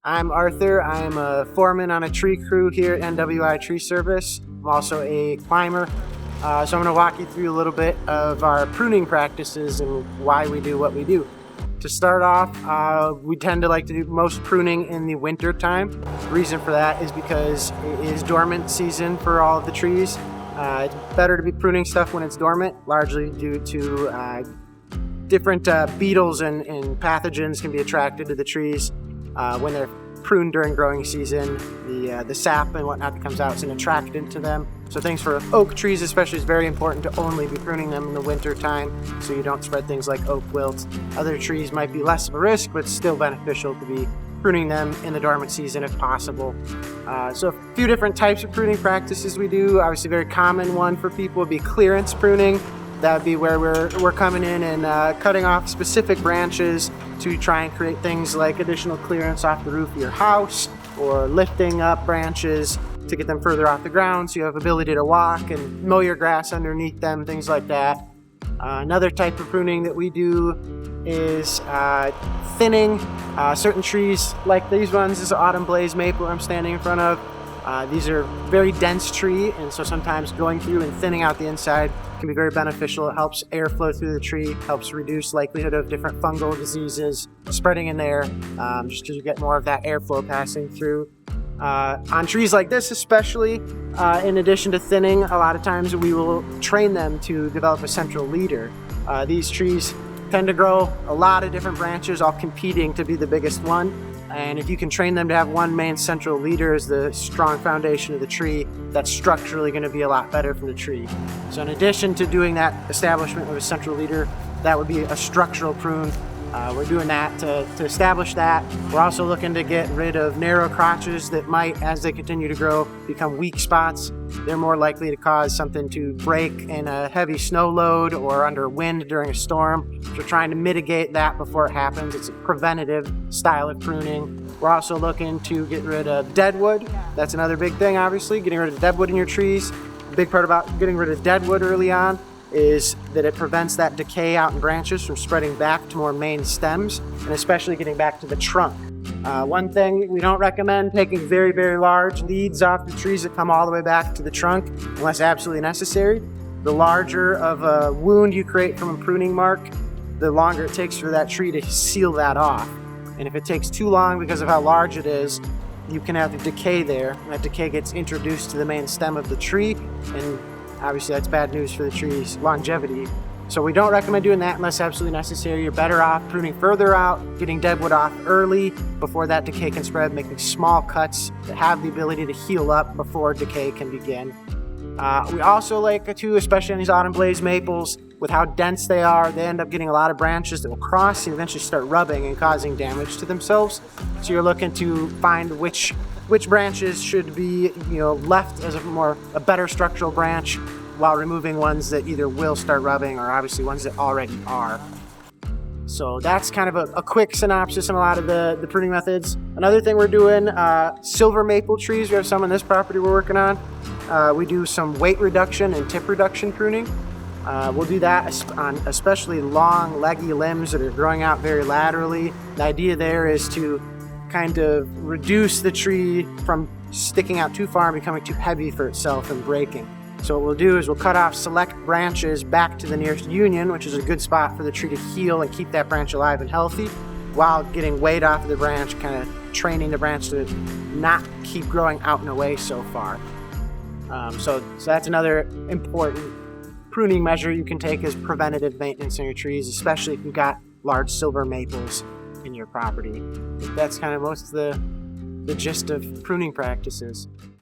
I'm Arthur. I'm a foreman on a tree crew here at NWI Tree Service. I'm also a climber. So I'm going to walk you through a little bit of our pruning practices and why we do what we do. To start off, we tend to like to do most pruning in the winter time. The reason for that is because it is dormant season for all of the trees. It's better to be pruning stuff when it's dormant, largely due to different beetles and pathogens can be attracted to the trees. When they're pruned during growing season, the sap and whatnot that comes out is an attractant to them. So things for oak trees especially is very important to only be pruning them in the winter time so you don't spread things like oak wilt. Other trees might be less of a risk, but still beneficial to be pruning them in the dormant season if possible. So a few different types of pruning practices we do. Obviously a very common one for people would be clearance pruning. That would be where we're coming in and cutting off specific branches to try and create things like additional clearance off the roof of your house, or lifting up branches to get them further off the ground so you have ability to walk and mow your grass underneath them, things like that. Another type of pruning that we do is thinning certain trees, like these ones. This is autumn blaze maple I'm standing in front of. These are very dense tree, and so sometimes going through and thinning out the inside can be very beneficial. It helps airflow through the tree, helps reduce likelihood of different fungal diseases spreading in there, just because you get more of that airflow passing through. On trees like this especially, in addition to thinning, a lot of times we will train them to develop a central leader. These trees tend to grow a lot of different branches, all competing to be the biggest one. And if you can train them to have one main central leader as the strong foundation of the tree, that's structurally going to be a lot better for the tree. So in addition to doing that establishment of a central leader, that would be a structural prune. We're doing that to establish that. We're also looking to get rid of narrow crotches that might, as they continue to grow, become weak spots. They're more likely to cause something to break in a heavy snow load or under wind during a storm. So we're trying to mitigate that before it happens. It's a preventative style of pruning. We're also looking to get rid of deadwood. That's another big thing, obviously, getting rid of deadwood in your trees. The big part about getting rid of deadwood early on is that it prevents that decay out in branches from spreading back to more main stems, and especially getting back to the trunk. One thing we don't recommend, taking very, very large leads off the trees that come all the way back to the trunk unless absolutely necessary. The larger of a wound you create from a pruning mark, the longer it takes for that tree to seal that off. And if it takes too long because of how large it is, you can have the decay there, and that decay gets introduced to the main stem of the tree, and obviously that's bad news for the tree's longevity. So we don't recommend doing that unless absolutely necessary. You're better off pruning further out, getting deadwood off early before that decay can spread, making small cuts that have the ability to heal up before decay can begin. We also like to, especially on these autumn blaze maples, with how dense they are, they end up getting a lot of branches that will cross and eventually start rubbing and causing damage to themselves. So you're looking to find which branches should be, left as a better structural branch, while removing ones that either will start rubbing or obviously ones that already are. So that's kind of a quick synopsis on a lot of the pruning methods. Another thing we're doing, silver maple trees. We have some on this property we're working on. We do some weight reduction and tip reduction pruning. We'll do that on especially long, leggy limbs that are growing out very laterally. The idea there is to kind of reduce the tree from sticking out too far and becoming too heavy for itself and breaking. So what we'll do is we'll cut off select branches back to the nearest union, which is a good spot for the tree to heal and keep that branch alive and healthy, while getting weight off of the branch, kind of training the branch to not keep growing out and away so far. So that's another important pruning measure you can take as preventative maintenance on your trees, especially if you've got large silver maples in your property. That's kind of most of the gist of pruning practices.